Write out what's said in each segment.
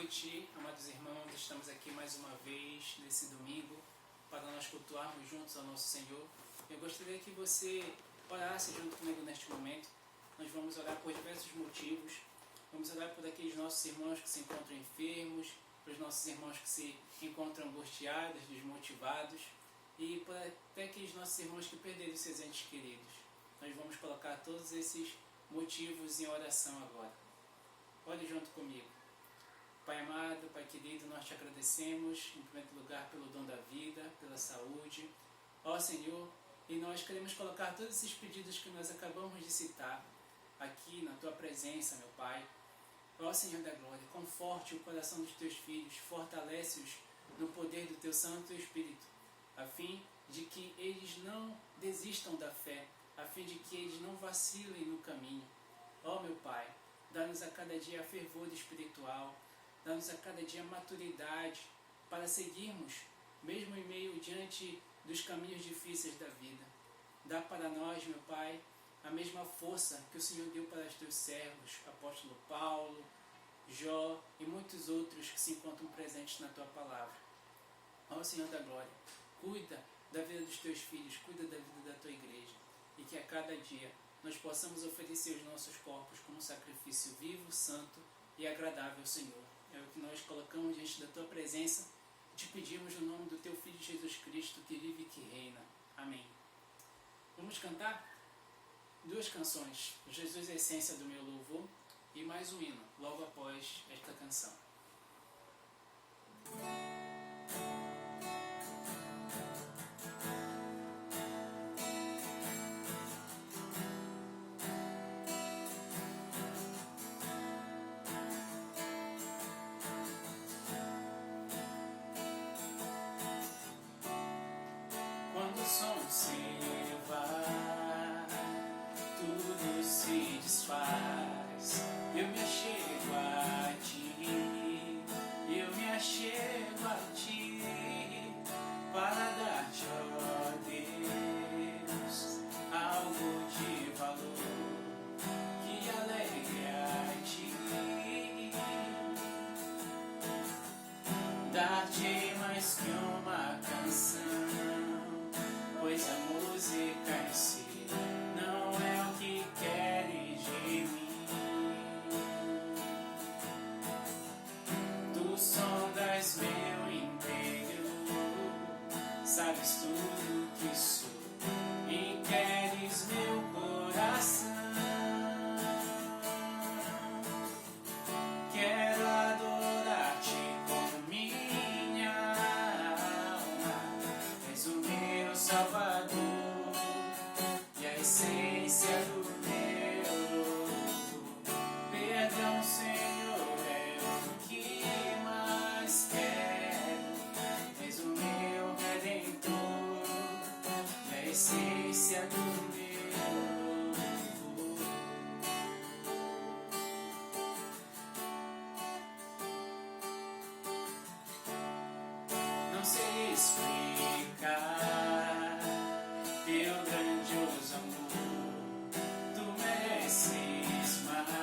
noite, amados irmãos. Estamos aqui mais uma vez nesse domingo para nós cultuarmos juntos ao nosso Senhor. Eu gostaria que você orasse junto comigo neste momento. Nós vamos orar por diversos motivos. Vamos orar por aqueles nossos irmãos que se encontram enfermos, por os nossos irmãos que se encontram angustiados, desmotivados e por até aqueles nossos irmãos que perderam seus entes queridos. Nós vamos colocar todos esses motivos em oração agora. Ore junto comigo. Pai amado, Pai querido, nós te agradecemos, em primeiro lugar, pelo dom da vida, pela saúde. Ó Senhor, e nós queremos colocar todos esses pedidos que nós acabamos de citar aqui na Tua presença, meu Pai. Ó Senhor da glória, conforte o coração dos Teus filhos, fortalece-os no poder do Teu Santo Espírito, a fim de que eles não desistam da fé, a fim de que eles não vacilem no caminho. Ó meu Pai, dá-nos a cada dia fervor espiritual, dá-nos a cada dia maturidade para seguirmos, mesmo em meio diante dos caminhos difíceis da vida. Dá para nós, meu Pai, a mesma força que o Senhor deu para os Teus servos, apóstolo Paulo, Jó e muitos outros que se encontram presentes na Tua palavra. Ó Senhor da glória, cuida da vida dos Teus filhos, cuida da vida da Tua igreja, e que a cada dia nós possamos oferecer os nossos corpos como um sacrifício vivo, santo e agradável ao Senhor. É o que nós colocamos diante da Tua presença e te pedimos no nome do Teu Filho Jesus Cristo, que vive e que reina. Amém. Vamos cantar 2 canções, Jesus é a essência do meu louvor, e mais um hino, logo após esta canção. Quando o som se elevar, tudo se desfaz. Eu me achego a Ti, eu me achego a Ti, para dar-te, ó Deus, algo de valor que alegre a Ti. Dar-te mais que uma canção, pois a música em si não é o que queres de mim. Tu sondas meu interior, sabes tudo que sou e queres meu coração. Quero adorar-te com minha alma, és o meu Salvador e a essência do meu louvor. Perdão, Senhor, é o que mais quero, és o meu Redentor e a essência do meu louvor. Não sei explicar teu grandioso amor, tu mereces mais.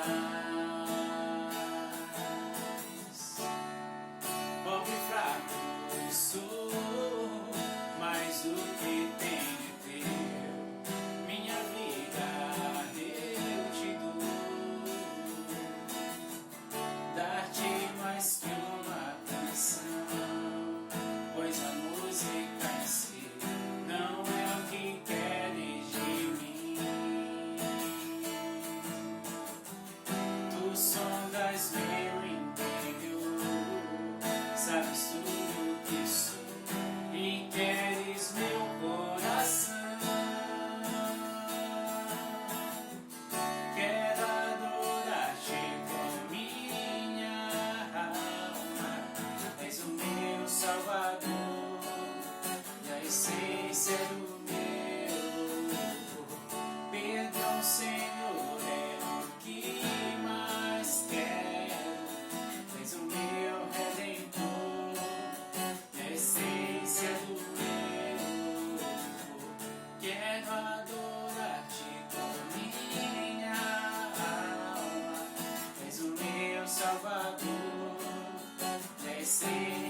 Pobre e fraco sou, mas o que tenho é teu, minha vida eu te dou. Dar-te mais que uma canção, pois a música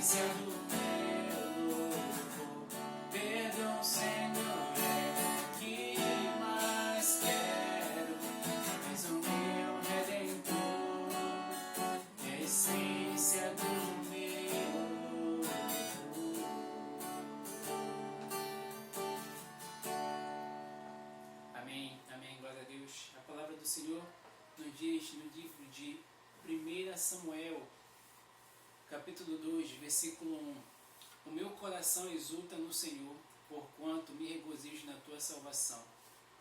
essência do meu louvor. Perdão, Senhor, é o que mais quero. És o meu Redentor, a essência do meu louvor. Amém, amém, glória a Deus. A palavra do Senhor nos diz no livro de 1 Samuel, capítulo 2, versículo 1. O meu coração exulta no Senhor, porquanto me regozijo na tua salvação.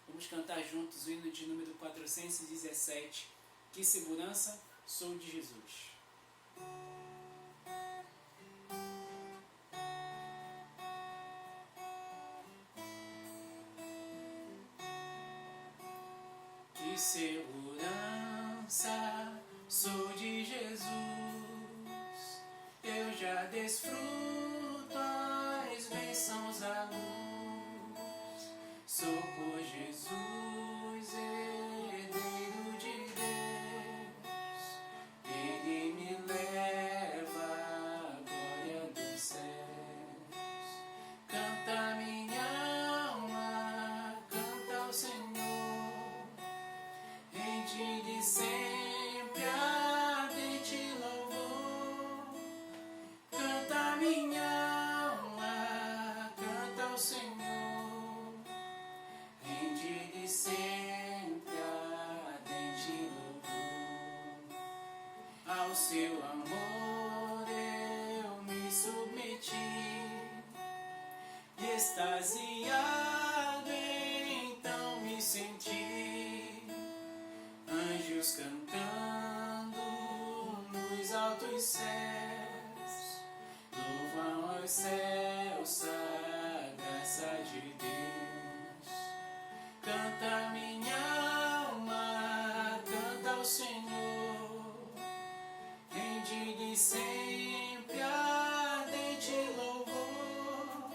Vamos cantar juntos o hino de número 417, Que segurança sou de Jesus. Que segurança sou de Jesus, eu já desfruto as bênçãos da luz. Sou por Jesus, herdeiro de Deus, Ele me leva à glória dos céus. Canta minha alma, canta ao Senhor, rende-lhe sempre ardente louvor. Canta minha alma, canta ao Senhor, rende-lhe sempre ardente louvor. Ao seu amor eu me submeti, e extasiado então me senti. Anjos cantando nos altos céus, louvam aos céus a graça de Deus. Canta minha alma, canta ao Senhor, rende-lhe sempre ardente louvor.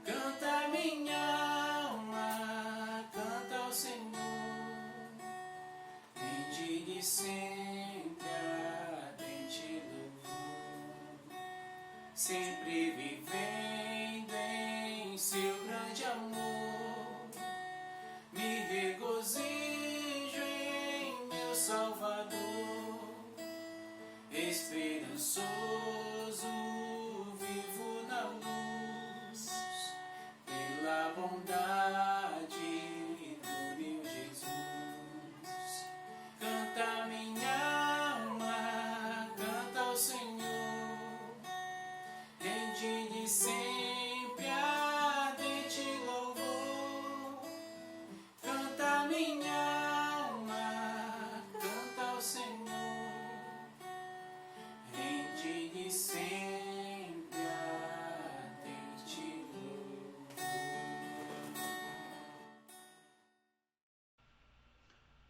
Canta minha alma, canta ao Senhor, rende-lhe sempre ardente louvor. Sempre vivendo em seu grande amor, me regozijo em meu Salvador. Esperançoso vivo na luz, pela bondade do meu Jesus. Canta minha alma, canta ao Senhor, rende-lhe sempre ardente louvor. Canta minha alma, canta ao Senhor, rende-lhe sempre ardente louvor.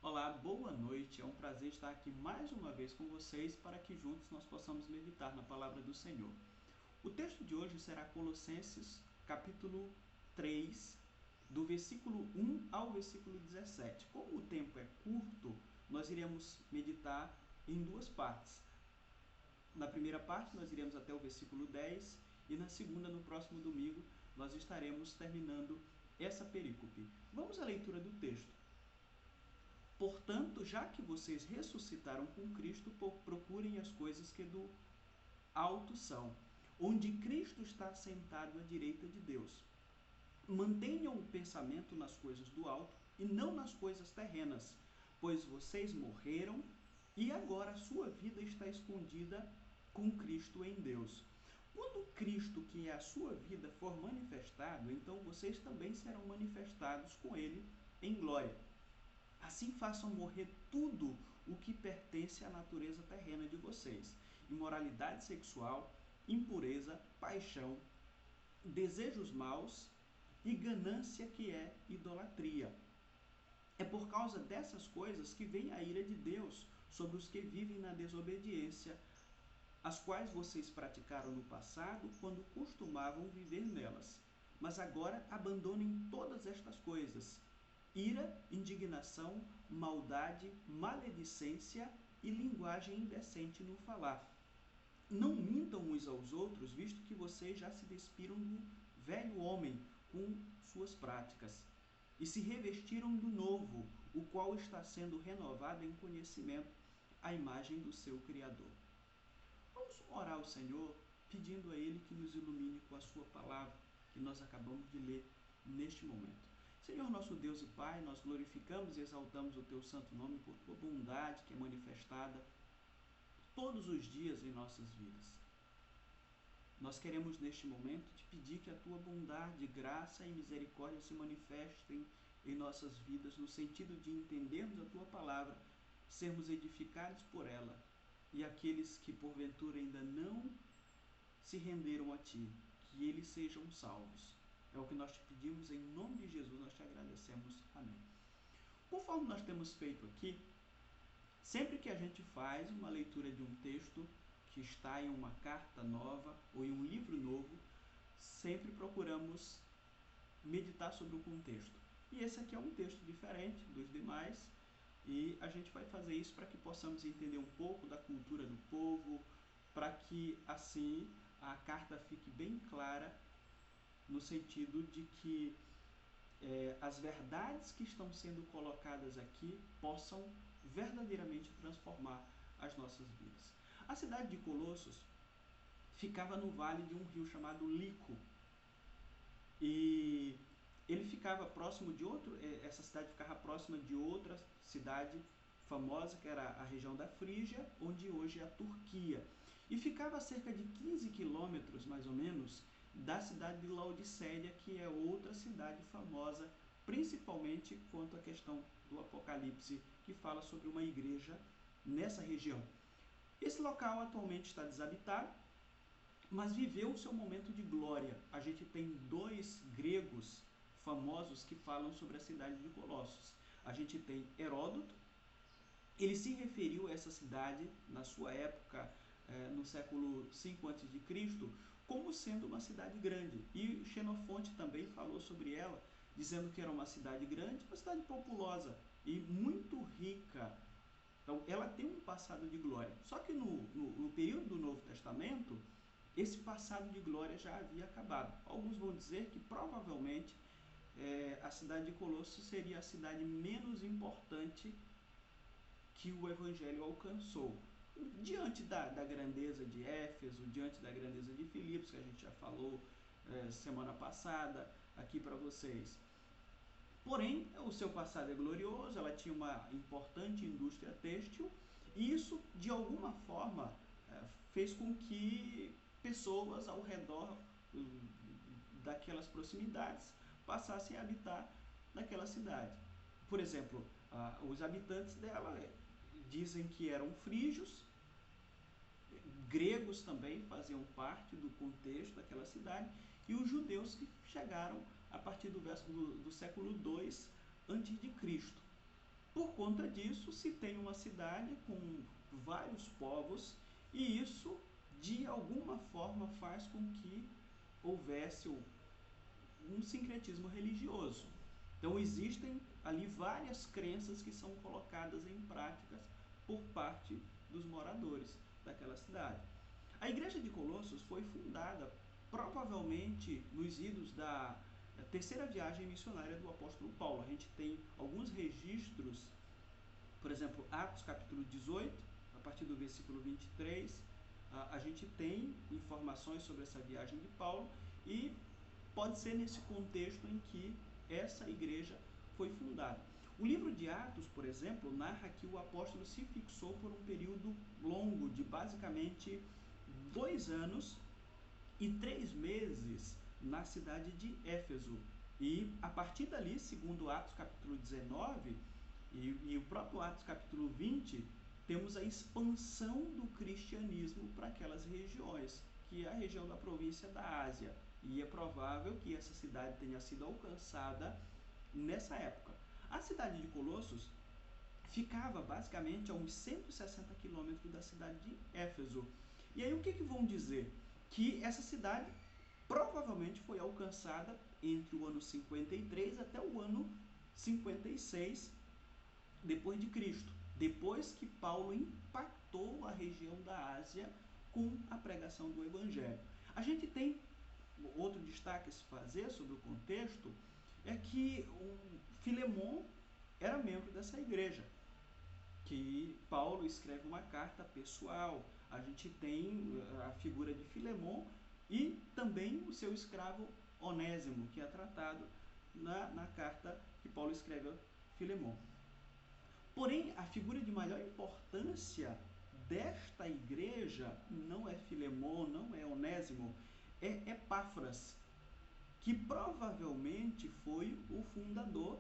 Olá, boa noite. É um prazer estar aqui mais uma vez com vocês para que juntos nós possamos meditar na palavra do Senhor. O texto de hoje será Colossenses, capítulo 3, do versículo 1 ao versículo 17. Como o tempo é curto, nós iremos meditar em duas partes. Na primeira parte, nós iremos até o versículo 10 e na segunda, no próximo domingo, nós estaremos terminando essa perícope. Vamos à leitura do texto. Portanto, já que vocês ressuscitaram com Cristo, procurem as coisas que do alto são, onde Cristo está assentado à direita de Deus. Mantenham o pensamento nas coisas do alto e não nas coisas terrenas, pois vocês morreram e agora a sua vida está escondida com Cristo em Deus. Quando Cristo, que é a sua vida, for manifestado, então vocês também serão manifestados com Ele em glória. Assim façam morrer tudo o que pertence à natureza terrena de vocês: imoralidade sexual, impureza, paixão, desejos maus e ganância, que é idolatria. É por causa dessas coisas que vem a ira de Deus sobre os que vivem na desobediência, as quais vocês praticaram no passado quando costumavam viver nelas. Mas agora abandonem todas estas coisas: ira, indignação, maldade, maledicência e linguagem indecente no falar. não mintam uns aos outros, visto que vocês já se despiram do velho homem com suas práticas e se revestiram do novo, o qual está sendo renovado em conhecimento à imagem do seu Criador. Vamos orar ao Senhor, pedindo a Ele que nos ilumine com a sua palavra, que nós acabamos de ler neste momento. Senhor, nosso Deus e Pai, nós glorificamos e exaltamos o Teu santo nome por Tua bondade que é manifestada todos os dias em nossas vidas. Nós queremos neste momento te pedir que a Tua bondade, graça e misericórdia se manifestem em nossas vidas, no sentido de entendermos a Tua palavra, sermos edificados por ela, e aqueles que porventura ainda não se renderam a Ti, que eles sejam salvos. É o que nós te pedimos, em nome de Jesus nós te agradecemos. Amém. Conforme nós temos feito aqui, sempre que a gente faz uma leitura de um texto que está em uma carta nova ou em um livro novo, sempre procuramos meditar sobre o contexto. E esse aqui é um texto diferente dos demais, e a gente vai fazer isso para que possamos entender um pouco da cultura do povo, para que assim a carta fique bem clara, no sentido de que as verdades que estão sendo colocadas aqui possam verdadeiramente transformar as nossas vidas. A cidade de Colossos ficava no vale de um rio chamado Lico, e ele ficava próximo de essa cidade ficava próxima de outra cidade famosa, que era a região da Frígia, onde hoje é a Turquia, e ficava a cerca de 15 quilômetros, mais ou menos, da cidade de Laodiceia, que é outra cidade famosa, principalmente quanto à questão do Apocalipse, que fala sobre uma igreja nessa região. Esse local atualmente está desabitado, mas viveu o seu momento de glória. A gente tem dois gregos famosos que falam sobre a cidade de Colossos. A gente tem Heródoto, ele se referiu a essa cidade, na sua época, no século V a.C., como sendo uma cidade grande. E Xenofonte também falou sobre ela, dizendo que era uma cidade grande, uma cidade populosa e muito rica. Então, ela tem um passado de glória. Só que no período do Novo Testamento, esse passado de glória já havia acabado. Alguns vão dizer que provavelmente a cidade de Colossos seria a cidade menos importante que o Evangelho alcançou. Diante da grandeza de Éfeso, diante da grandeza de Filipos, que a gente já falou semana passada aqui para vocês. Porém, o seu passado é glorioso, ela tinha uma importante indústria têxtil, e isso, de alguma forma, fez com que pessoas ao redor daquelas proximidades passassem a habitar naquela cidade. Por exemplo, os habitantes dela dizem que eram frígios, gregos também faziam parte do contexto daquela cidade, e os judeus que chegaram a partir do século II a.C. Por conta disso, se tem uma cidade com vários povos, e isso, de alguma forma, faz com que houvesse um sincretismo religioso. Então, existem ali várias crenças que são colocadas em práticas por parte dos moradores daquela cidade. A igreja de Colossos foi fundada provavelmente nos idos da terceira viagem missionária do apóstolo Paulo. A gente tem alguns registros, por exemplo, Atos capítulo 18, a partir do versículo 23, a gente tem informações sobre essa viagem de Paulo, e pode ser nesse contexto em que essa igreja foi fundada. O livro de Atos, por exemplo, narra que o apóstolo se fixou por um período longo de basicamente 2 anos e 3 meses na cidade de Éfeso. E a partir dali, segundo Atos capítulo 19 e o próprio Atos capítulo 20, temos a expansão do cristianismo para aquelas regiões, que é a região da província da Ásia. E é provável que essa cidade tenha sido alcançada nessa época. A cidade de Colossos ficava basicamente a uns 160 quilômetros da cidade de Éfeso. E aí o que vão dizer? Que essa cidade provavelmente foi alcançada entre o ano 53 até o ano 56 depois de Cristo, depois que Paulo impactou a região da Ásia com a pregação do Evangelho. A gente tem outro destaque a se fazer sobre o contexto, é que o Filemon era membro dessa igreja, que Paulo escreve uma carta pessoal. A gente tem a figura de Filemon e também o seu escravo Onésimo, que é tratado na carta que Paulo escreve a Filemon. Porém, a figura de maior importância desta igreja não é Filemon, não é Onésimo, é Epáfras, que provavelmente foi o fundador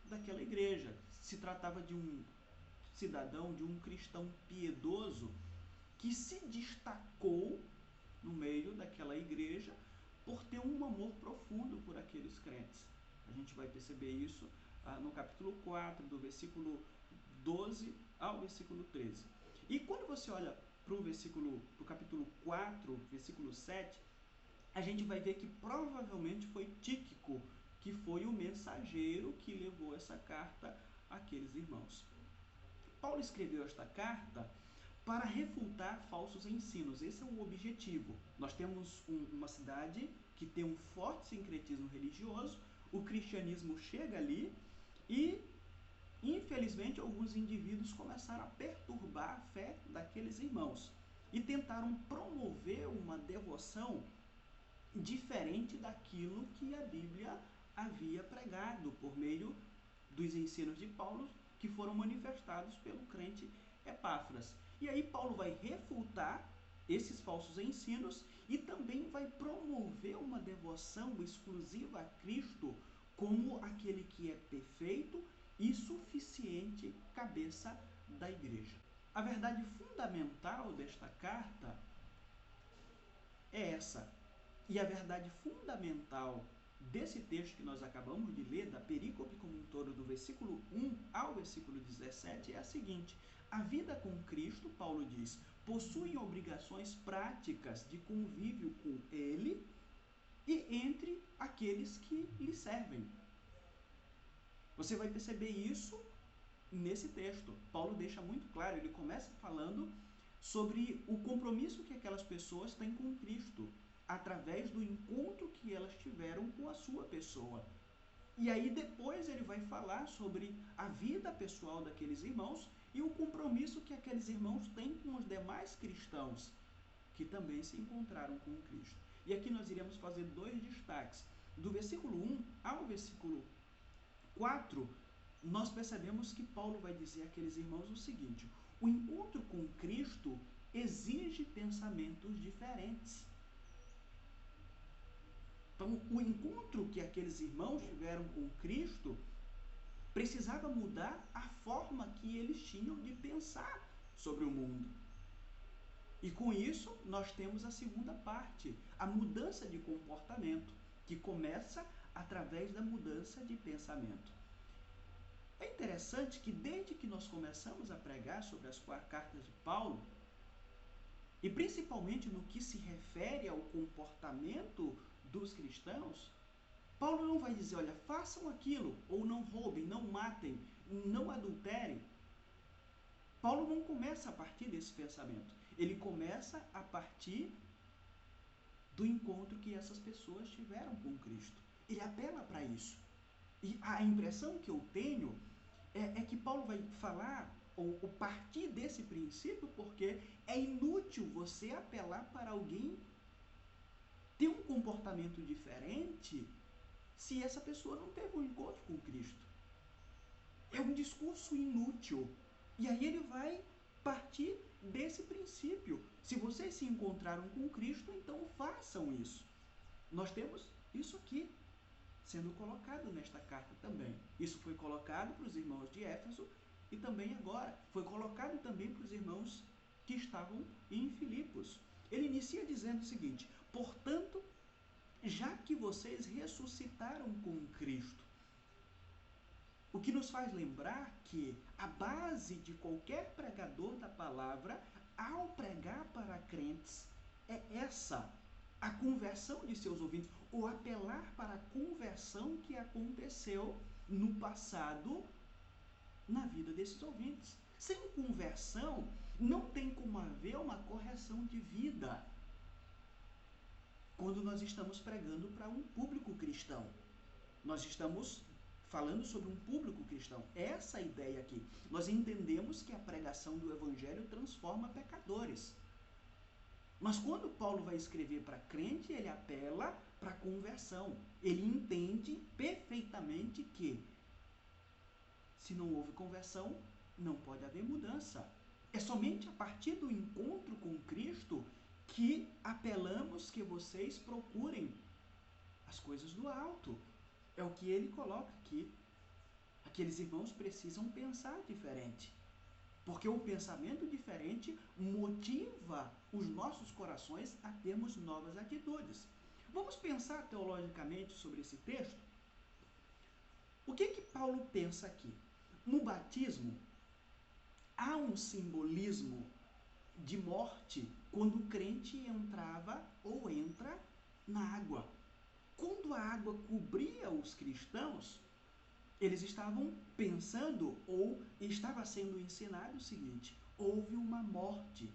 daquela igreja. Se tratava de um cidadão, de um cristão piedoso que se destacou no meio daquela igreja por ter um amor profundo por aqueles crentes. A gente vai perceber isso no capítulo 4, do versículo 12 ao versículo 13. E quando você olha para o capítulo 4, versículo 7, a gente vai ver que provavelmente foi Tíquico que foi o mensageiro que levou essa carta àqueles irmãos. Paulo escreveu esta carta para refutar falsos ensinos. Esse é o objetivo. Nós temos uma cidade que tem um forte sincretismo religioso, o cristianismo chega ali e, infelizmente, alguns indivíduos começaram a perturbar a fé daqueles irmãos e tentaram promover uma devoção diferente daquilo que a Bíblia havia pregado por meio dos ensinos de Paulo, que foram manifestados pelo crente Epáfras. E aí Paulo vai refutar esses falsos ensinos e também vai promover uma devoção exclusiva a Cristo como aquele que é perfeito e suficiente cabeça da igreja. A verdade fundamental desta carta é essa. E a verdade fundamental desse texto que nós acabamos de ler, da perícope como um todo, do versículo 1 ao versículo 17, é a seguinte: a vida com Cristo, Paulo diz, possui obrigações práticas de convívio com Ele e entre aqueles que lhe servem. Você vai perceber isso nesse texto. Paulo deixa muito claro, ele começa falando sobre o compromisso que aquelas pessoas têm com Cristo, através do encontro que elas tiveram com a sua pessoa. E aí depois ele vai falar sobre a vida pessoal daqueles irmãos e o compromisso que aqueles irmãos têm com os demais cristãos que também se encontraram com Cristo. E aqui nós iremos fazer dois destaques. Do versículo 1 ao versículo 4, nós percebemos que Paulo vai dizer àqueles irmãos o seguinte: o encontro com Cristo exige pensamentos diferentes. Então, o encontro que aqueles irmãos tiveram com Cristo precisava mudar a forma que eles tinham de pensar sobre o mundo. E com isso, nós temos a segunda parte, a mudança de comportamento, que começa através da mudança de pensamento. É interessante que desde que nós começamos a pregar sobre as cartas de Paulo, e principalmente no que se refere ao comportamento dos cristãos, Paulo não vai dizer, olha, façam aquilo, ou não roubem, não matem, não adulterem. Paulo não começa a partir desse pensamento. Ele começa a partir do encontro que essas pessoas tiveram com Cristo. Ele apela para isso. E a impressão que eu tenho é que Paulo vai falar ou partir desse princípio, porque é inútil você apelar para alguém ter um comportamento diferente se essa pessoa não teve um encontro com Cristo. É um discurso inútil. E aí ele vai partir desse princípio. Se vocês se encontraram com Cristo, então façam isso. Nós temos isso aqui sendo colocado nesta carta também. Isso foi colocado para os irmãos de Éfeso e também agora foi colocado também para os irmãos que estavam em Filipos. Ele inicia dizendo o seguinte: portanto, já que vocês ressuscitaram com Cristo, o que nos faz lembrar que a base de qualquer pregador da palavra, ao pregar para crentes, é essa, a conversão de seus ouvintes, ou apelar para a conversão que aconteceu no passado na vida desses ouvintes. Sem conversão, não tem como haver uma correção de vida quando nós estamos pregando para um público cristão. Nós estamos falando sobre um público cristão. Essa é a ideia aqui. Nós entendemos que a pregação do Evangelho transforma pecadores. Mas quando Paulo vai escrever para crente, ele apela para a conversão. Ele entende perfeitamente que se não houve conversão, não pode haver mudança. É somente a partir do encontro com Cristo que apelamos que vocês procurem as coisas do alto. É o que ele coloca aqui. Aqueles irmãos precisam pensar diferente. Porque o pensamento diferente motiva os nossos corações a termos novas atitudes. Vamos pensar teologicamente sobre esse texto? O que Paulo pensa aqui? No batismo, há um simbolismo de morte quando o crente entrava ou entra na água. Quando a água cobria os cristãos, eles estavam pensando ou estava sendo ensinado o seguinte: houve uma morte.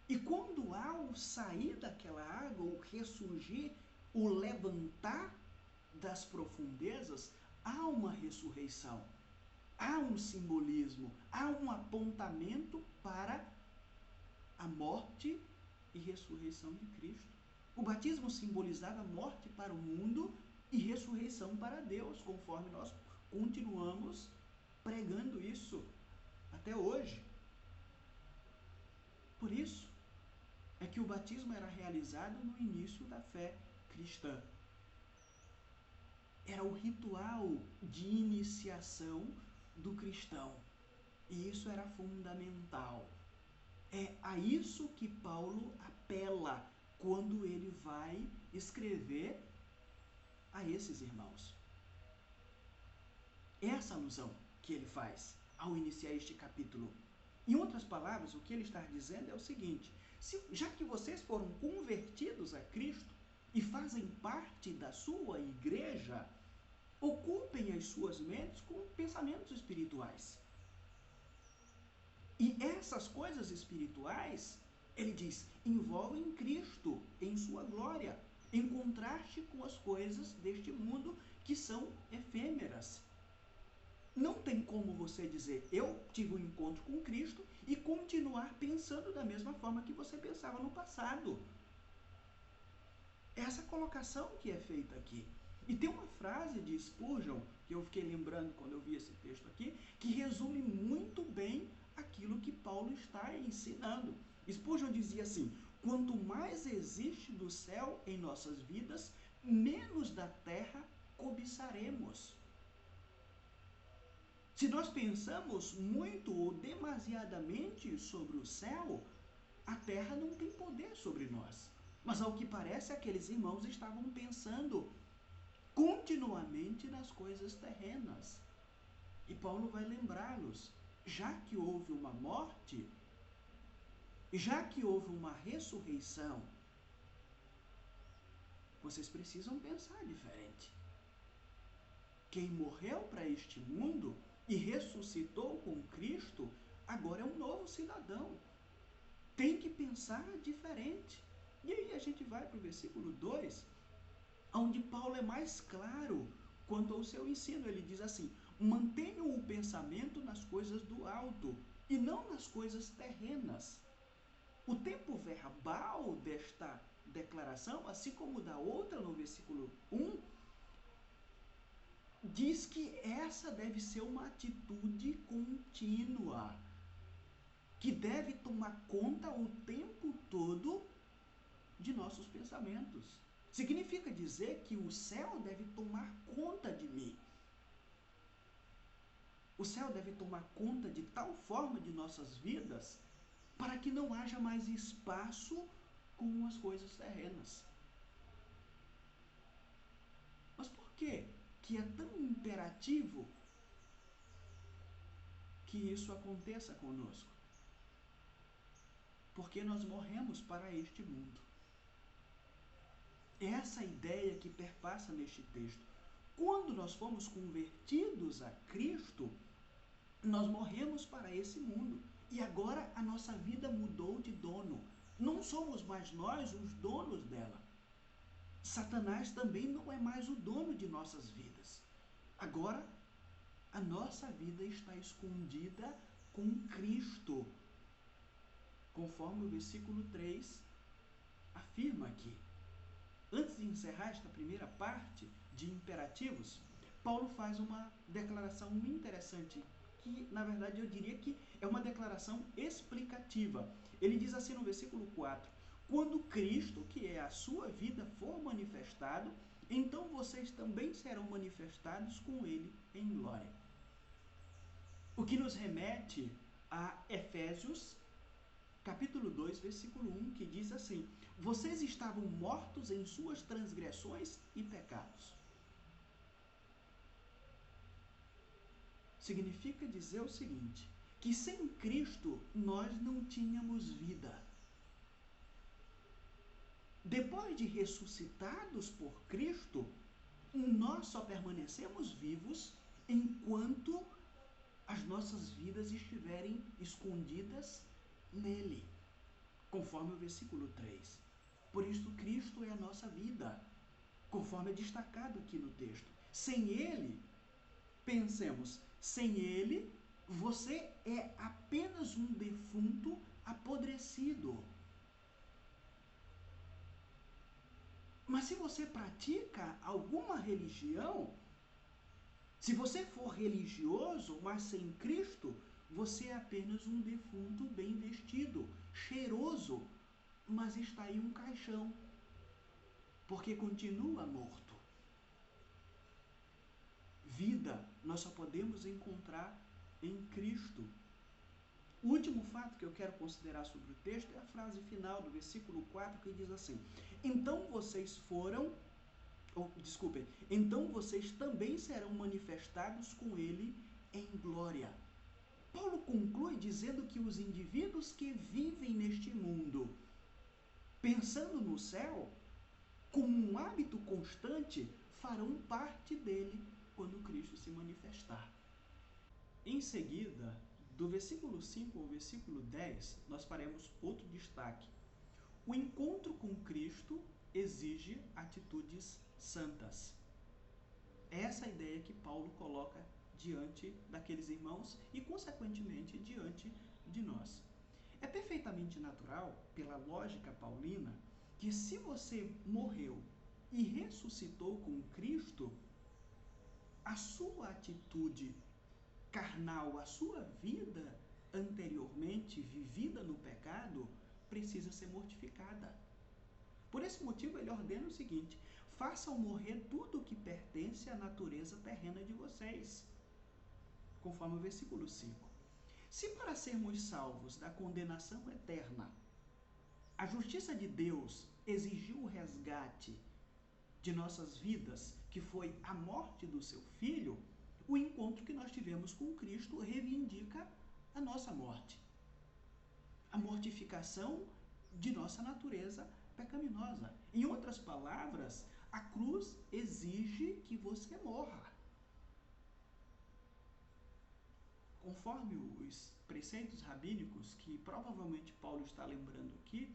E quando ao sair daquela água, o ressurgir, o levantar das profundezas, há uma ressurreição. Há um simbolismo, há um apontamento para a morte e ressurreição de Cristo. O batismo simbolizava morte para o mundo e ressurreição para Deus, conforme nós continuamos pregando isso até hoje. Por isso é que o batismo era realizado no início da fé cristã. Era o ritual de iniciação do cristão. E isso era fundamental. É a isso que Paulo apela quando ele vai escrever a esses irmãos. Essa alusão que ele faz ao iniciar este capítulo. Em outras palavras, o que ele está dizendo é o seguinte: já que vocês foram convertidos a Cristo e fazem parte da sua igreja, ocupem as suas mentes com pensamentos espirituais. E essas coisas espirituais, ele diz, envolvem Cristo em sua glória, em contraste com as coisas deste mundo que são efêmeras. Não tem como você dizer, eu tive um encontro com Cristo e continuar pensando da mesma forma que você pensava no passado. Essa colocação que é feita aqui. E tem uma frase de Spurgeon, que eu fiquei lembrando quando eu vi esse texto aqui, que resume muito bem aquilo que Paulo está ensinando. Spurgeon dizia assim: quanto mais existe do céu em nossas vidas, menos da terra cobiçaremos. Se nós pensamos muito ou demasiadamente sobre o céu, a terra não tem poder sobre nós. Mas ao que parece, aqueles irmãos estavam pensando continuamente nas coisas terrenas. E Paulo vai lembrá-los, já que houve uma morte, já que houve uma ressurreição, vocês precisam pensar diferente. Quem morreu para este mundo e ressuscitou com Cristo, agora é um novo cidadão. Tem que pensar diferente. E aí a gente vai para o versículo 2, onde Paulo é mais claro quanto ao seu ensino. Ele diz assim: mantenham o pensamento nas coisas do alto e não nas coisas terrenas. O tempo verbal desta declaração, assim como da outra no versículo 1, diz que essa deve ser uma atitude contínua, que deve tomar conta o tempo todo de nossos pensamentos. Significa dizer que o céu deve tomar conta de mim. O céu deve tomar conta de tal forma de nossas vidas para que não haja mais espaço com as coisas terrenas. Mas por que que é tão imperativo que isso aconteça conosco? Porque nós morremos para este mundo. Essa é a ideia que perpassa neste texto. Quando nós fomos convertidos a Cristo, nós morremos para esse mundo. E agora a nossa vida mudou de Não somos mais nós os donos dela. Satanás também não é mais o dono de nossas vidas. Agora, a nossa vida está escondida com Cristo, conforme o versículo 3 afirma aqui. Antes de encerrar esta primeira parte de imperativos, Paulo faz uma declaração muito interessante, que na verdade eu diria que é uma declaração explicativa. Ele diz assim no versículo 4: quando Cristo, que é a sua vida, for manifestado, então vocês também serão manifestados com ele em glória. O que nos remete a Efésios capítulo 2, versículo 1, que diz assim: vocês estavam mortos em suas transgressões e pecados. Significa dizer o seguinte, que sem Cristo nós não tínhamos vida. Depois de ressuscitados por Cristo, nós só permanecemos vivos enquanto as nossas vidas estiverem escondidas nele, conforme o versículo 3. Por isso, Cristo é a nossa vida, conforme é destacado aqui no texto. Sem ele, pensemos, sem ele, você é apenas um defunto apodrecido. Mas se você pratica alguma religião, se você for religioso, mas sem Cristo, você é apenas um defunto bem vestido, cheiroso, mas está em um caixão, porque continua morto. Vida nós só podemos encontrar em Cristo. O último fato que eu quero considerar sobre o texto é a frase final do versículo 4, que diz assim: então vocês também serão manifestados com ele em glória. Paulo conclui dizendo que os indivíduos que vivem neste mundo, pensando no céu, com um hábito constante, farão parte dele quando Cristo se manifestar. Em seguida, do versículo 5 ao versículo 10, nós faremos outro destaque. O encontro com Cristo exige atitudes santas. Essa é a ideia que Paulo coloca diante daqueles irmãos e, consequentemente, diante de nós. É perfeitamente natural, pela lógica paulina, que se você morreu e ressuscitou com Cristo, a sua atitude carnal, a sua vida anteriormente vivida no pecado, precisa ser mortificada. Por esse motivo, ele ordena o seguinte: façam morrer tudo o que pertence à natureza terrena de vocês, conforme o versículo 5. Se para sermos salvos da condenação eterna, a justiça de Deus exigiu o resgate de nossas vidas, que foi a morte do seu Filho, o encontro que nós tivemos com Cristo reivindica a nossa morte. A mortificação de nossa natureza pecaminosa. Em outras palavras, a cruz exige que você morra. Conforme os preceitos rabínicos, que provavelmente Paulo está lembrando aqui,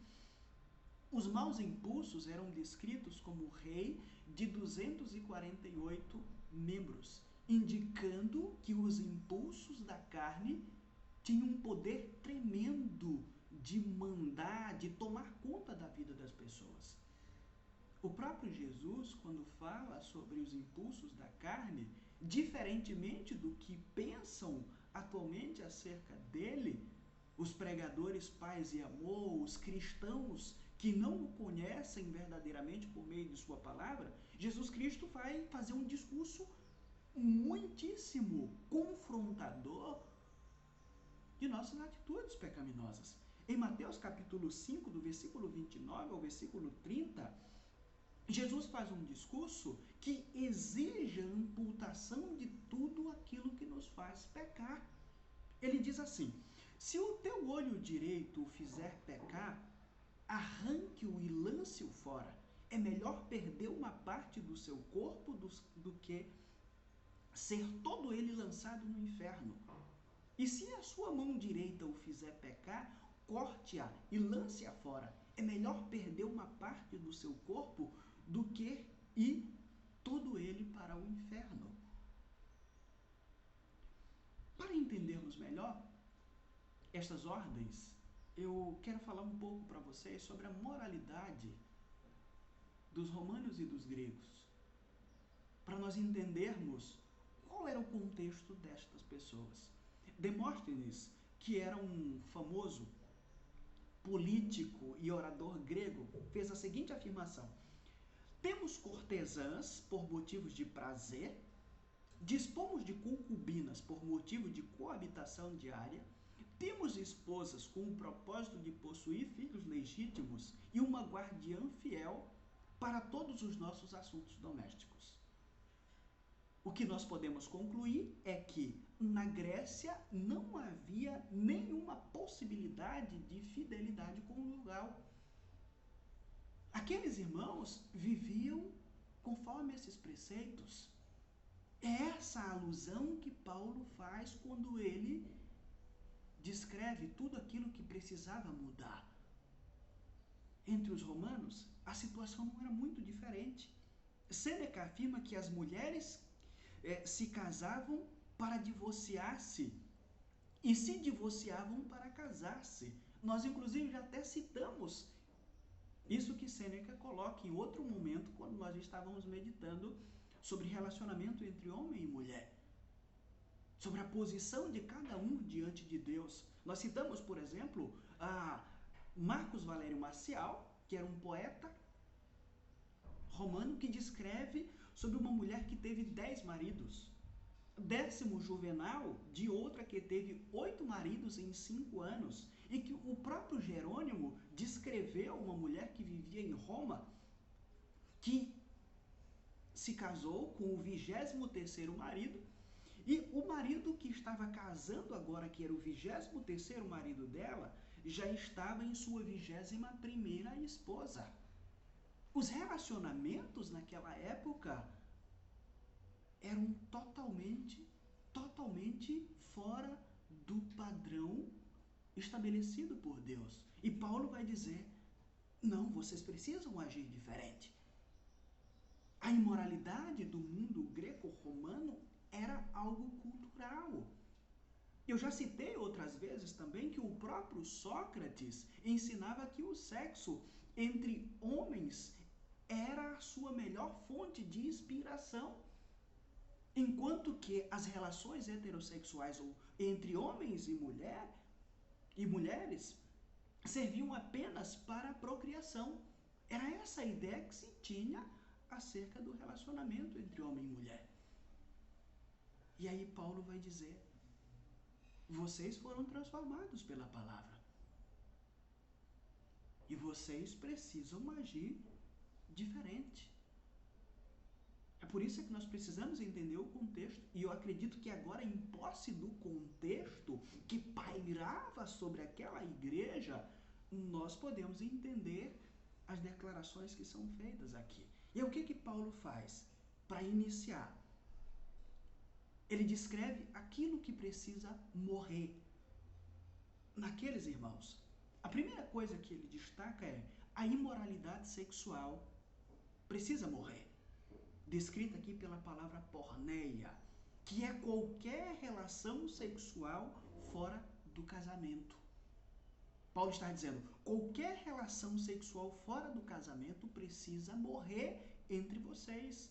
os maus impulsos eram descritos como o rei de 248 membros, indicando que os impulsos da carne tinham um poder tremendo de mandar, de tomar conta da vida das pessoas. O próprio Jesus, quando fala sobre os impulsos da carne, diferentemente do que pensam atualmente acerca dele, os pregadores paz e amor, os cristãos que não o conhecem verdadeiramente por meio de sua palavra, Jesus Cristo vai fazer um discurso muitíssimo confrontador de nossas atitudes pecaminosas. Em Mateus capítulo 5, do versículo 29 ao versículo 30, Jesus faz um discurso que exige a imputação de tudo aquilo que nos faz pecar. Ele diz assim: se o teu olho direito o fizer pecar, arranque-o e lance-o fora. É melhor perder uma parte do seu corpo do que ser todo ele lançado no inferno. E se a sua mão direita o fizer pecar, corte-a e lance-a fora. É melhor perder uma parte do seu corpo do que ir todo ele para o inferno. Para entendermos melhor estas ordens, eu quero falar um pouco para vocês sobre a moralidade dos romanos e dos gregos, para nós entendermos qual era o contexto destas pessoas. Demóstenes, que era um famoso político e orador grego, fez a seguinte afirmação: temos cortesãs por motivos de prazer, dispomos de concubinas por motivo de coabitação diária, temos esposas com o propósito de possuir filhos legítimos e uma guardiã fiel para todos os nossos assuntos domésticos. O que nós podemos concluir é que na Grécia não havia nenhuma possibilidade de fidelidade conjugal. Aqueles irmãos viviam conforme esses preceitos. É essa a alusão que Paulo faz quando ele descreve tudo aquilo que precisava mudar. Entre os romanos, a situação não era muito diferente. Sêneca afirma que as mulheres se casavam para divorciar-se e se divorciavam para casar-se. Nós, inclusive, já até citamos isso que Sêneca coloca em outro momento, quando nós estávamos meditando sobre relacionamento entre homem e mulher, sobre a posição de cada um diante de Deus. Nós citamos, por exemplo, a Marcos Valério Marcial, que era um poeta romano que descreve sobre uma mulher que teve 10 maridos. Décimo Juvenal, de outra que teve 8 maridos em 5 anos, e que o próprio Jerônimo descreveu uma mulher que vivia em Roma, que se casou com o 23º marido, e o marido que estava casando agora, que era o 23º marido dela, já estava em sua 21ª esposa. Os relacionamentos naquela época eram totalmente fora do padrão estabelecido por Deus. E Paulo vai dizer: não, vocês precisam agir diferente. A imoralidade do mundo greco-romano era algo cultural. Eu já citei outras vezes também que o próprio Sócrates ensinava que o sexo entre homens era a sua melhor fonte de inspiração, enquanto que as relações heterossexuais entre homens e mulheres serviam apenas para a procriação. Era essa a ideia que se tinha acerca do relacionamento entre homem e mulher. E aí Paulo vai dizer: vocês foram transformados pela palavra. E vocês precisam agir diferente. É por isso que nós precisamos entender o contexto. E eu acredito que agora, em posse do contexto que pairava sobre aquela igreja, nós podemos entender as declarações que são feitas aqui. E o que Paulo faz para iniciar? Ele descreve aquilo que precisa morrer naqueles irmãos. A primeira coisa que ele destaca é a imoralidade sexual precisa morrer. Descrita aqui pela palavra porneia, que é qualquer relação sexual fora do casamento. Paulo está dizendo: qualquer relação sexual fora do casamento precisa morrer entre vocês,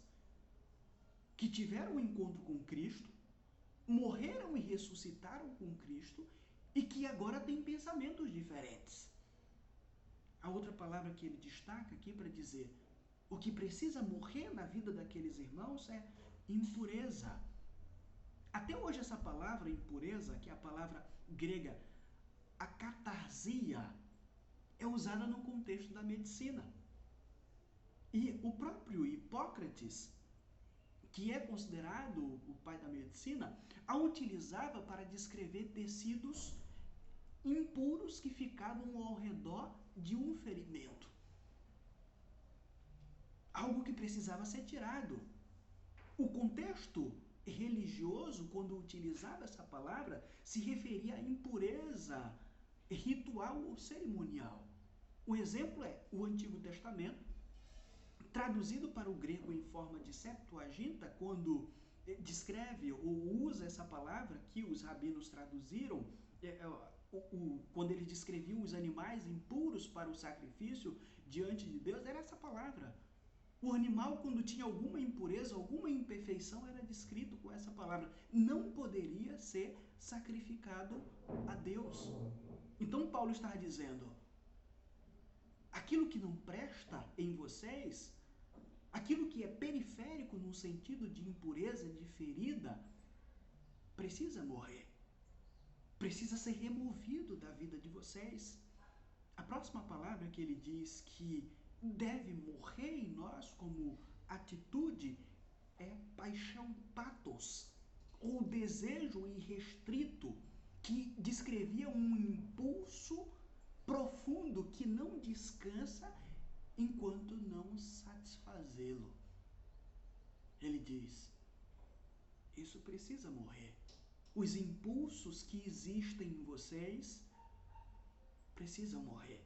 que tiveram um encontro com Cristo, morreram e ressuscitaram com Cristo, e que agora têm pensamentos diferentes. A outra palavra que ele destaca aqui para dizer o que precisa morrer na vida daqueles irmãos é impureza. Até hoje essa palavra impureza, que é a palavra grega acatarsia, é usada no contexto da medicina. E o próprio Hipócrates, que é considerado o pai da medicina, a utilizava para descrever tecidos impuros que ficavam ao redor de um ferimento. Algo que precisava ser tirado. O contexto religioso, quando utilizava essa palavra, se referia à impureza ritual ou cerimonial. O exemplo é o Antigo Testamento, traduzido para o grego em forma de Septuaginta, quando descreve ou usa essa palavra que os rabinos traduziram, quando ele descreviam os animais impuros para o sacrifício diante de Deus, era essa palavra. O animal, quando tinha alguma impureza, alguma imperfeição, era descrito com essa palavra. Não poderia ser sacrificado a Deus. Então Paulo está dizendo, aquilo que não presta em vocês, aquilo que é periférico no sentido de impureza, de ferida, precisa morrer. Precisa ser removido da vida de vocês. A próxima palavra que ele diz que deve morrer em nós como atitude é paixão, pathos, ou desejo irrestrito, que descrevia um impulso profundo que não descansa enquanto não satisfazê-lo. Ele diz, isso precisa morrer. Os impulsos que existem em vocês precisam morrer,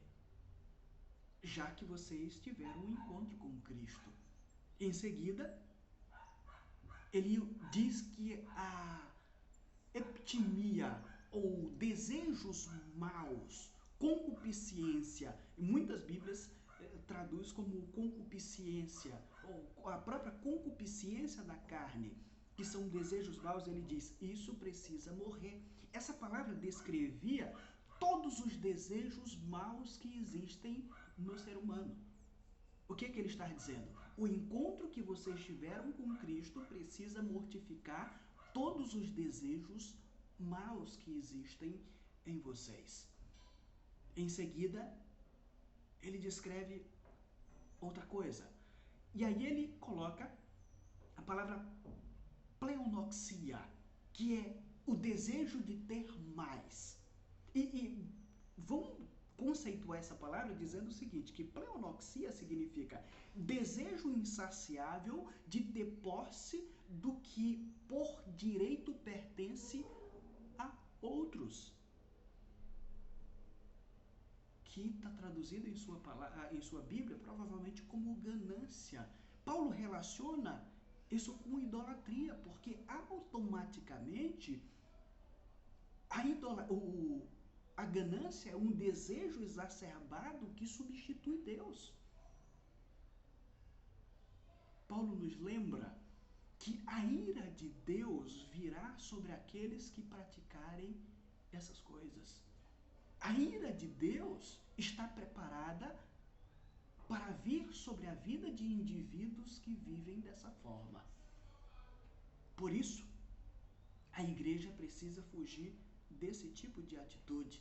já que vocês tiveram um encontro com Cristo. Em seguida, ele diz que a eptimia, ou desejos maus, concupiscência, muitas Bíblias traduz como concupiscência, ou a própria concupiscência da carne, que são desejos maus, ele diz, isso precisa morrer. Essa palavra descrevia todos os desejos maus que existem no ser humano. O que ele está dizendo? O encontro que vocês tiveram com Cristo precisa mortificar todos os desejos maus que existem em vocês. Em seguida, ele descreve outra coisa. E aí ele coloca a palavra pleonoxia, que é o desejo de ter mais. E vamos conceituar essa palavra dizendo o seguinte, que pleonoxia significa desejo insaciável de ter posse do que por direito pertence a outros. Que está traduzido em sua Bíblia provavelmente como ganância. Paulo relaciona isso com idolatria, porque automaticamente a ganância é um desejo exacerbado que substitui Deus. Paulo nos lembra que a ira de Deus virá sobre aqueles que praticarem essas coisas. A ira de Deus está preparada para vir sobre a vida de indivíduos que vivem dessa forma. Por isso, a igreja precisa fugir desse tipo de atitude,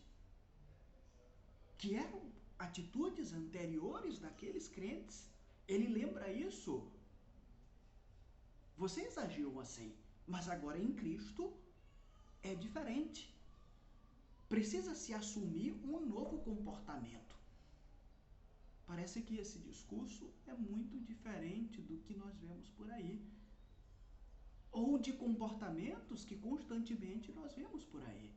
que eram atitudes anteriores daqueles crentes. Ele lembra isso. Vocês agiam assim, mas agora em Cristo é diferente. Precisa se assumir um novo comportamento. Parece que esse discurso é muito diferente do que nós vemos por aí, ou de comportamentos que constantemente nós vemos por aí.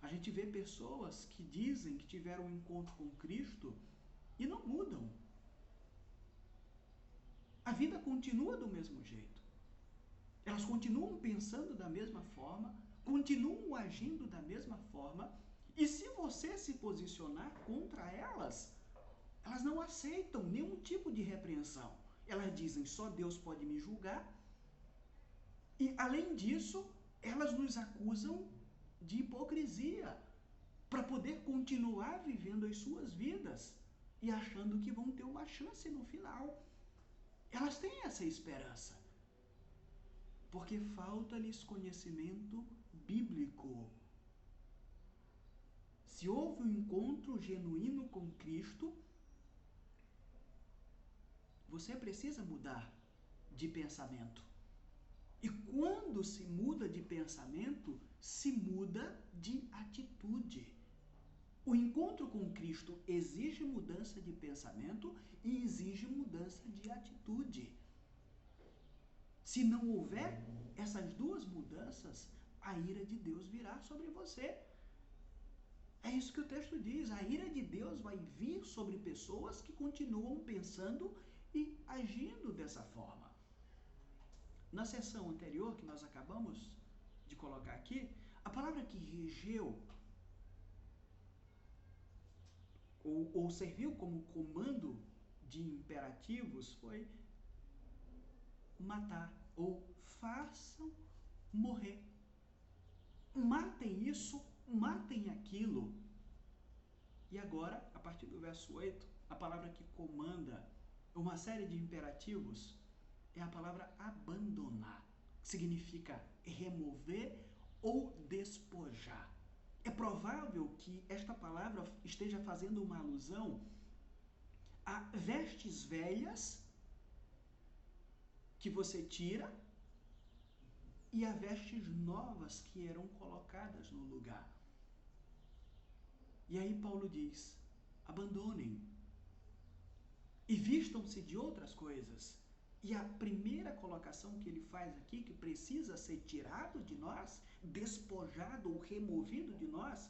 A gente vê pessoas que dizem que tiveram um encontro com Cristo e não mudam. A vida continua do mesmo jeito. Elas continuam pensando da mesma forma, continuam agindo da mesma forma, e se você se posicionar contra elas, elas não aceitam nenhum tipo de repreensão. Elas dizem, só Deus pode me julgar, e além disso, elas nos acusam de hipocrisia, para poder continuar vivendo as suas vidas e achando que vão ter uma chance no final. Elas têm essa esperança, porque falta-lhes conhecimento bíblico. Se houve um encontro genuíno com Cristo, você precisa mudar de pensamento. E quando se muda de pensamento, se muda de atitude. O encontro com Cristo exige mudança de pensamento e exige mudança de atitude. Se não houver essas duas mudanças, a ira de Deus virá sobre você. É isso que o texto diz. A ira de Deus vai vir sobre pessoas que continuam pensando e agindo dessa forma. Na sessão anterior, que nós acabamos de colocar aqui, a palavra que regeu ou serviu como comando de imperativos foi matar ou façam morrer. Matem isso, matem aquilo. E agora, a partir do verso 8, a palavra que comanda uma série de imperativos é a palavra abandonar, que significa remover ou despojar. É provável que esta palavra esteja fazendo uma alusão a vestes velhas que você tira e a vestes novas que eram colocadas no lugar. E aí Paulo diz, abandonem e vistam-se de outras coisas. E a primeira colocação que ele faz aqui, que precisa ser tirado de nós, despojado ou removido de nós,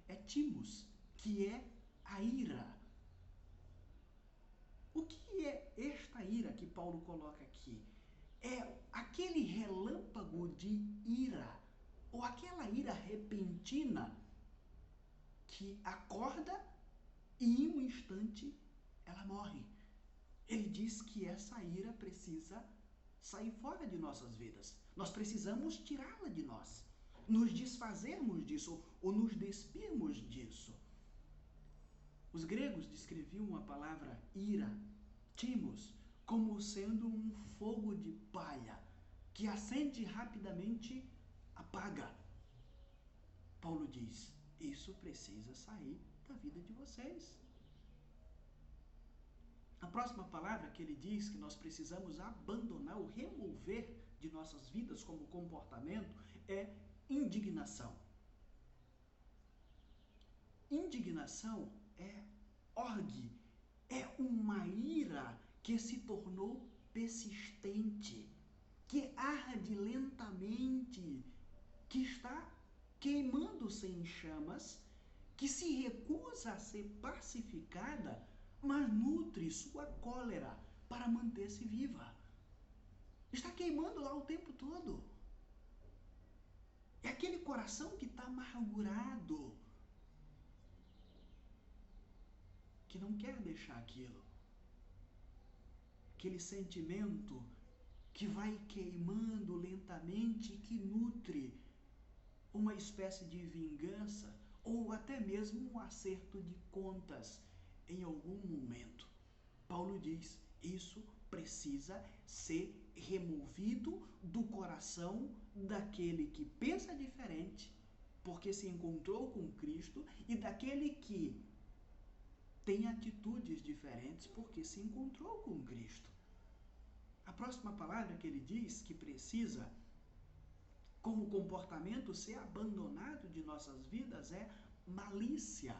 é timos, que é a ira. O que é esta ira que Paulo coloca aqui? É aquele relâmpago de ira, ou aquela ira repentina que acorda e em um instante ela morre. Ele diz que essa ira precisa sair fora de nossas vidas. Nós precisamos tirá-la de nós, nos desfazermos disso ou nos despirmos disso. Os gregos descreviam a palavra ira, timos, como sendo um fogo de palha que acende e rapidamente apaga. Paulo diz, isso precisa sair da vida de vocês. A próxima palavra que ele diz que nós precisamos abandonar ou remover de nossas vidas como comportamento é indignação. Indignação é orgue, é uma ira que se tornou persistente, que arde lentamente, que está queimando-se em chamas, que se recusa a ser pacificada, mas nutre sua cólera para manter-se viva. Está queimando lá o tempo todo. É aquele coração que está amargurado, que não quer deixar aquilo. Aquele sentimento que vai queimando lentamente e que nutre uma espécie de vingança ou até mesmo um acerto de contas em algum momento. Paulo diz, isso precisa ser removido do coração daquele que pensa diferente, porque se encontrou com Cristo, e daquele que tem atitudes diferentes, porque se encontrou com Cristo. A próxima palavra que ele diz que precisa, como comportamento, ser abandonado de nossas vidas é malícia,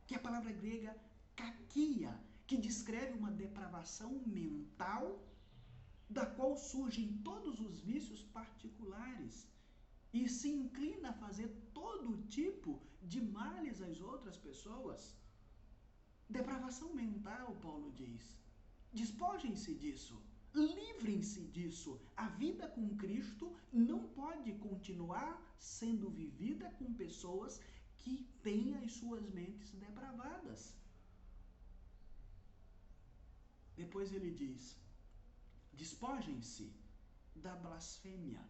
que é a palavra grega kakia, que descreve uma depravação mental da qual surgem todos os vícios particulares e se inclina a fazer todo tipo de males às outras pessoas. Depravação mental, Paulo diz. Despojem-se disso. Livrem-se disso. A vida com Cristo não pode continuar sendo vivida com pessoas que têm as suas mentes depravadas. Depois ele diz, despojem-se da blasfêmia,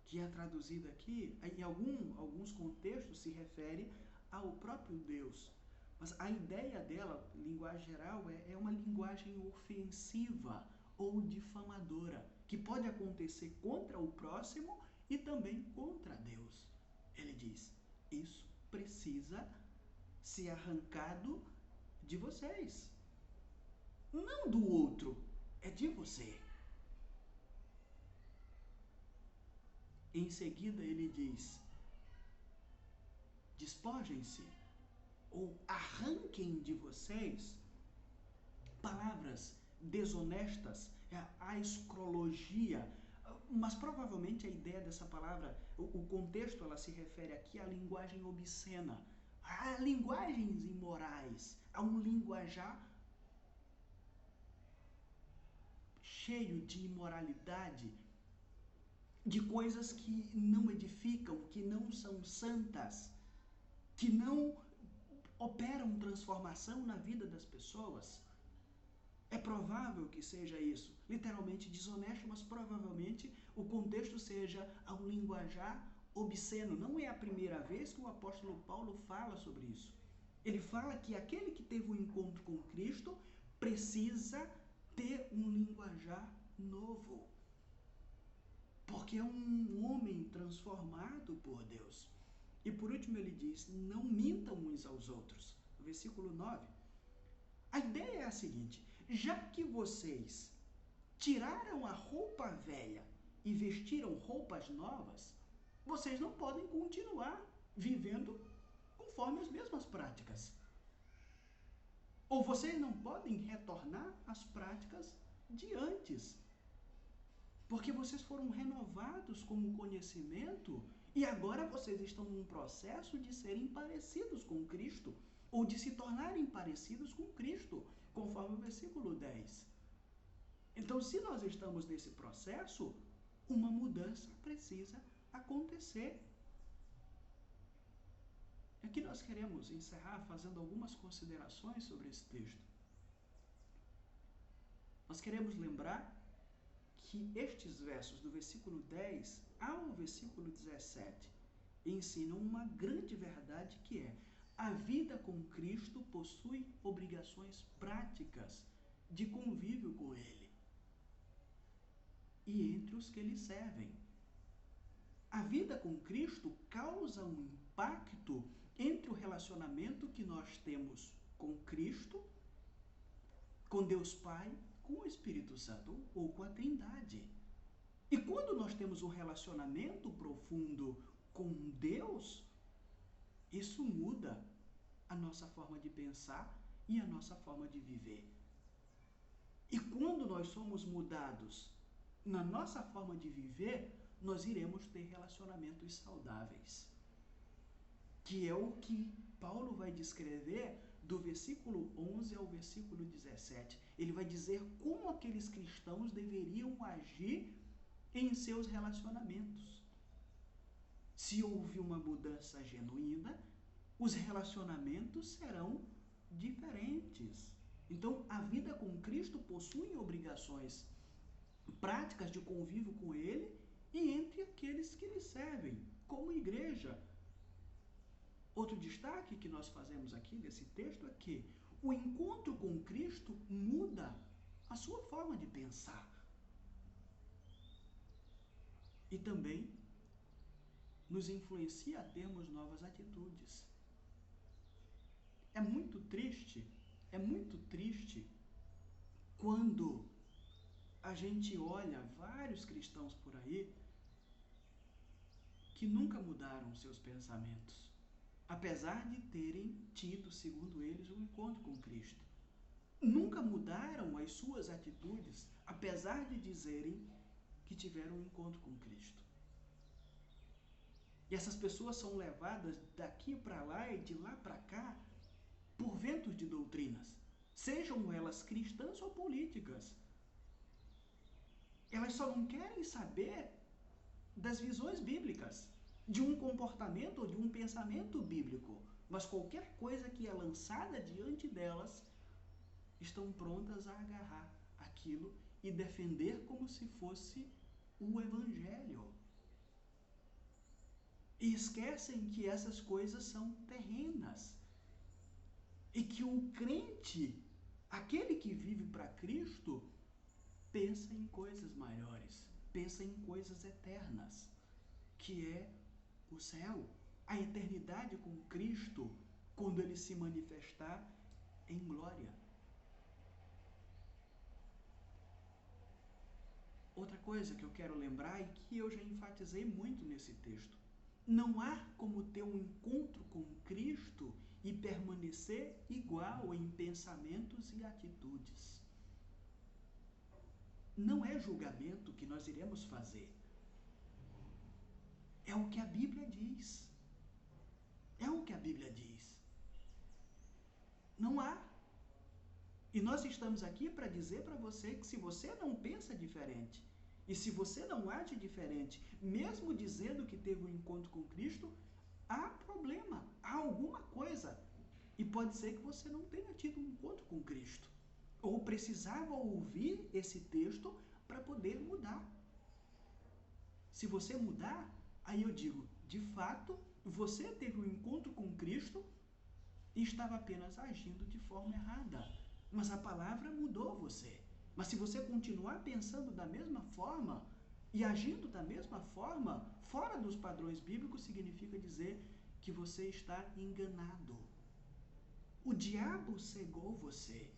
que é traduzida aqui, em alguns contextos se refere ao próprio Deus. Mas a ideia dela, linguagem geral, é uma linguagem ofensiva ou difamadora, que pode acontecer contra o próximo e também contra Deus. Ele diz, isso precisa ser arrancado de vocês. Não do outro, é de você. Em seguida ele diz, despojem-se ou arranquem de vocês palavras desonestas, a escrologia, Mas provavelmente a ideia dessa palavra, o contexto, ela se refere aqui à linguagem obscena, a linguagens imorais, a um linguajar cheio de imoralidade, de coisas que não edificam, que não são santas, que não operam transformação na vida das pessoas. É provável que seja isso, literalmente desonesto, mas provavelmente o contexto seja um linguajar obsceno. Não é a primeira vez que o apóstolo Paulo fala sobre isso. Ele fala que aquele que teve um encontro com Cristo precisa ter um linguajar novo, porque é um homem transformado por Deus. E por último ele diz, não mintam uns aos outros. Versículo 9. A ideia é a seguinte, já que vocês tiraram a roupa velha e vestiram roupas novas, vocês não podem continuar vivendo conforme as mesmas práticas. Ou vocês não podem retornar às práticas de antes. Porque vocês foram renovados com o conhecimento e agora vocês estão num processo de serem parecidos com Cristo, ou de se tornarem parecidos com Cristo, conforme o versículo 10. Então, se nós estamos nesse processo, uma mudança precisa acontecer. Aqui nós queremos encerrar fazendo algumas considerações sobre esse texto. Nós queremos lembrar que estes versos, do versículo 10 ao versículo 17, ensinam uma grande verdade que é: a vida com Cristo possui obrigações práticas de convívio com Ele e entre os que lhe servem. A vida com Cristo causa um impacto entre o relacionamento que nós temos com Cristo, com Deus Pai, com o Espírito Santo ou com a Trindade. E quando nós temos um relacionamento profundo com Deus, isso muda a nossa forma de pensar e a nossa forma de viver. E quando nós somos mudados na nossa forma de viver, nós iremos ter relacionamentos saudáveis. Que é o que Paulo vai descrever do versículo 11 ao versículo 17. Ele vai dizer como aqueles cristãos deveriam agir em seus relacionamentos. Se houve uma mudança genuína, os relacionamentos serão diferentes. Então, a vida com Cristo possui obrigações práticas de convívio com Ele e entre aqueles que lhe servem, como igreja. Outro destaque que nós fazemos aqui nesse texto é que o encontro com Cristo muda a sua forma de pensar. E também nos influencia a termos novas atitudes. É muito triste quando a gente olha vários cristãos por aí que nunca mudaram seus pensamentos, apesar de terem tido, segundo eles, um encontro com Cristo. Nunca mudaram as suas atitudes, apesar de dizerem que tiveram um encontro com Cristo. E essas pessoas são levadas daqui para lá e de lá para cá por ventos de doutrinas, sejam elas cristãs ou políticas. Elas só não querem saber das visões bíblicas, de um comportamento ou de um pensamento bíblico, mas qualquer coisa que é lançada diante delas, estão prontas a agarrar aquilo e defender como se fosse o Evangelho. E esquecem que essas coisas são terrenas. E que o crente, aquele que vive para Cristo, pensa em coisas maiores, pensa em coisas eternas, que é o céu, a eternidade com Cristo, quando Ele se manifestar em glória. Outra coisa que eu quero lembrar e que eu já enfatizei muito nesse texto: não há como ter um encontro com Cristo e permanecer igual em pensamentos e atitudes. não é julgamento que nós iremos fazer. É o que a Bíblia diz. É o que a Bíblia diz. Não há. E nós estamos aqui para dizer para você que se você não pensa diferente, e se você não age diferente, mesmo dizendo que teve um encontro com Cristo, há problema, há alguma coisa. E pode ser que você não tenha tido um encontro com Cristo. Ou precisava ouvir esse texto para poder mudar. Se você mudar, aí eu digo, de fato, você teve um encontro com Cristo e estava apenas agindo de forma errada. Mas a palavra mudou você. Mas se você continuar pensando da mesma forma e agindo da mesma forma, fora dos padrões bíblicos, significa dizer que você está enganado. O diabo cegou você.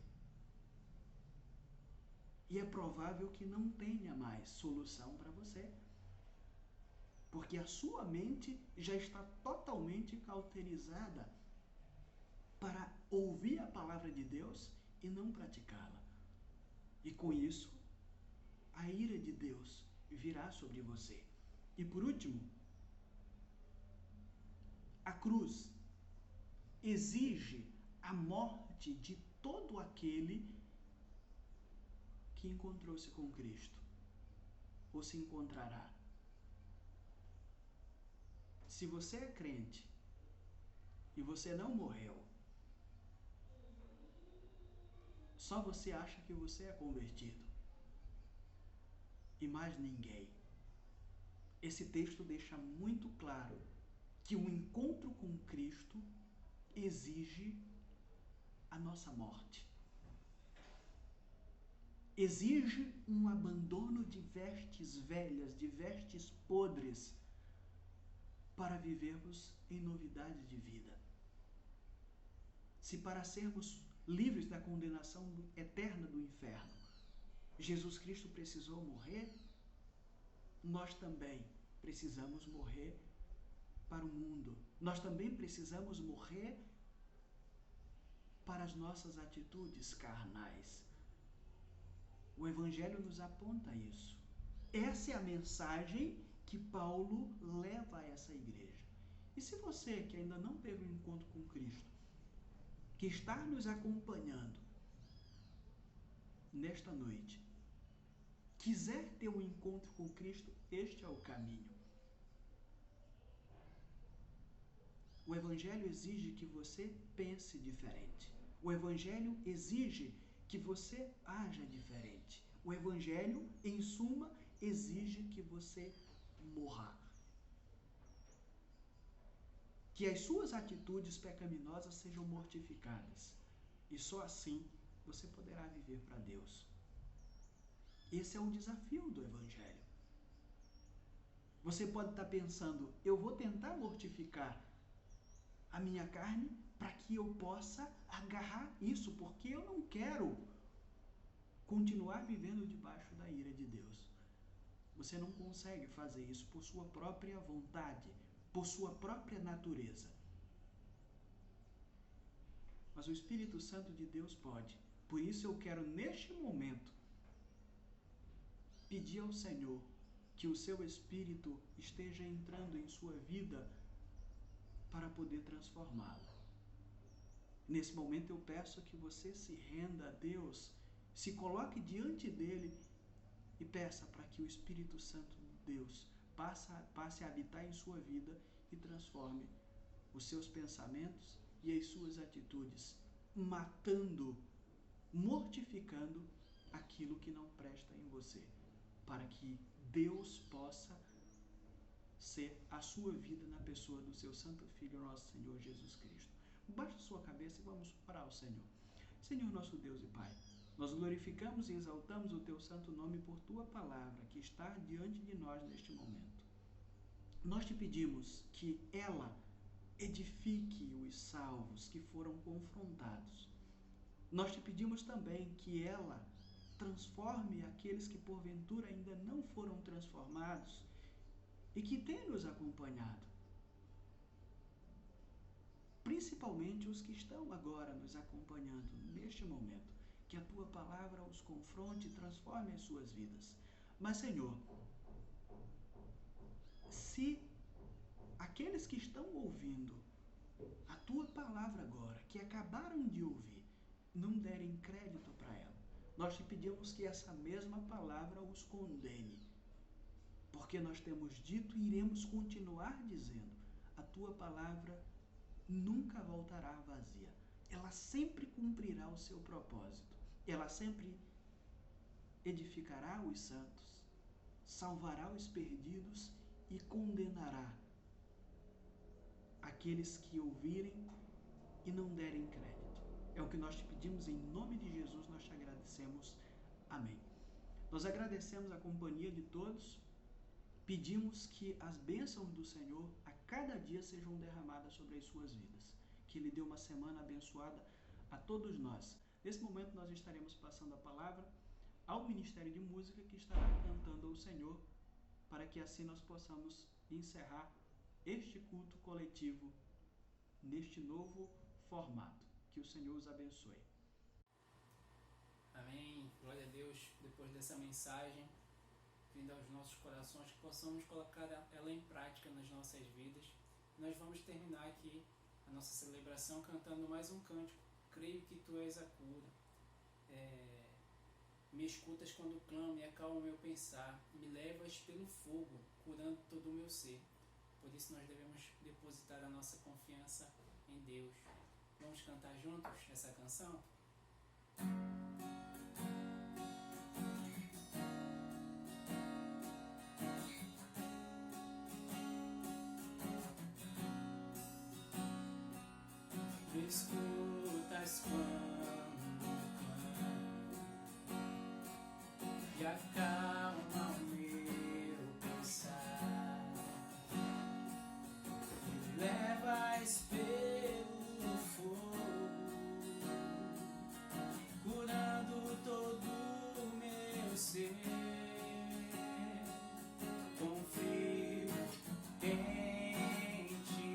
E é provável que não tenha mais solução para você. Porque a sua mente já está totalmente cauterizada para ouvir a palavra de Deus e não praticá-la. E com isso, a ira de Deus virá sobre você. E por último, a cruz exige a morte de todo aquele que encontrou-se com Cristo, ou se encontrará. Se você é crente e você não morreu, só você acha que você é convertido e mais ninguém. Esse texto deixa muito claro que o encontro com Cristo exige a nossa morte. Exige um abandono de vestes velhas, de vestes podres, para vivermos em novidade de vida. Se para sermos livres da condenação eterna do inferno, Jesus Cristo precisou morrer, nós também precisamos morrer para o mundo. Nós também precisamos morrer para as nossas atitudes carnais. O Evangelho nos aponta isso. Essa é a mensagem que Paulo leva a essa igreja. E se você que ainda não teve um encontro com Cristo, que está nos acompanhando nesta noite, quiser ter um encontro com Cristo, este é o caminho. O Evangelho exige que você pense diferente. O Evangelho exige que você haja diferente. O Evangelho, em suma, exige que você morra. Que as suas atitudes pecaminosas sejam mortificadas. E só assim você poderá viver para Deus. Esse é o desafio do Evangelho. Você pode estar pensando, eu vou tentar mortificar a minha carne para que eu possa agarrar isso, porque eu não quero continuar vivendo debaixo da ira de Deus. Você não consegue fazer isso por sua própria vontade, por sua própria natureza. Mas o Espírito Santo de Deus pode. Por isso eu quero, neste momento, pedir ao Senhor que o seu Espírito esteja entrando em sua vida para poder transformá-la. Nesse momento eu peço que você se renda a Deus, se coloque diante dele e peça para que o Espírito Santo de Deus passe a habitar em sua vida e transforme os seus pensamentos e as suas atitudes, matando, mortificando aquilo que não presta em você, para que Deus possa ser a sua vida na pessoa do seu Santo Filho, nosso Senhor Jesus Cristo. Baixe sua cabeça e vamos orar ao Senhor. Senhor nosso Deus e Pai, nós glorificamos e exaltamos o Teu santo nome por Tua palavra que está diante de nós neste momento. Nós te pedimos que ela edifique os salvos que foram confrontados. Nós te pedimos também que ela transforme aqueles que porventura ainda não foram transformados e que têm nos acompanhado. Principalmente os que estão agora nos acompanhando neste momento. que a tua palavra os confronte e transforme as suas vidas. Mas, Senhor, se aqueles que estão ouvindo a tua palavra agora, que acabaram de ouvir, não derem crédito para ela, nós te pedimos que essa mesma palavra os condene, porque nós temos dito e iremos continuar dizendo, a tua palavra nunca voltará vazia. Ela sempre cumprirá o seu propósito. Ela sempre edificará os santos, salvará os perdidos e condenará aqueles que ouvirem e não derem crédito. É o que nós te pedimos, em nome de Jesus nós te agradecemos. Amém. Nós agradecemos a companhia de todos, pedimos que as bênçãos do Senhor a cada dia sejam derramadas sobre as suas vidas. Que Ele dê uma semana abençoada a todos nós. Nesse momento nós estaremos passando a palavra ao Ministério de Música, que estará cantando ao Senhor, para que assim nós possamos encerrar este culto coletivo neste novo formato. Que o Senhor os abençoe. Amém. Glória a Deus. Depois dessa mensagem vinda aos nossos corações, que possamos colocar ela em prática nas nossas vidas. Nós vamos terminar aqui a nossa celebração cantando mais um cântico. Creio que tu és a cura. Me escutas quando clamo e acalma o meu pensar. Me levas pelo fogo, curando todo o meu ser. Por isso nós devemos depositar a nossa confiança em Deus. Vamos cantar juntos essa canção? Me escutas quando clamo e acalma o meu pensar. Me levas pelo fogo, curando todo o meu ser. Confio em ti,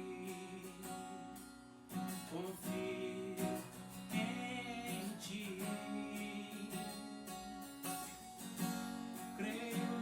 confio em ti. Creio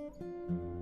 Deus.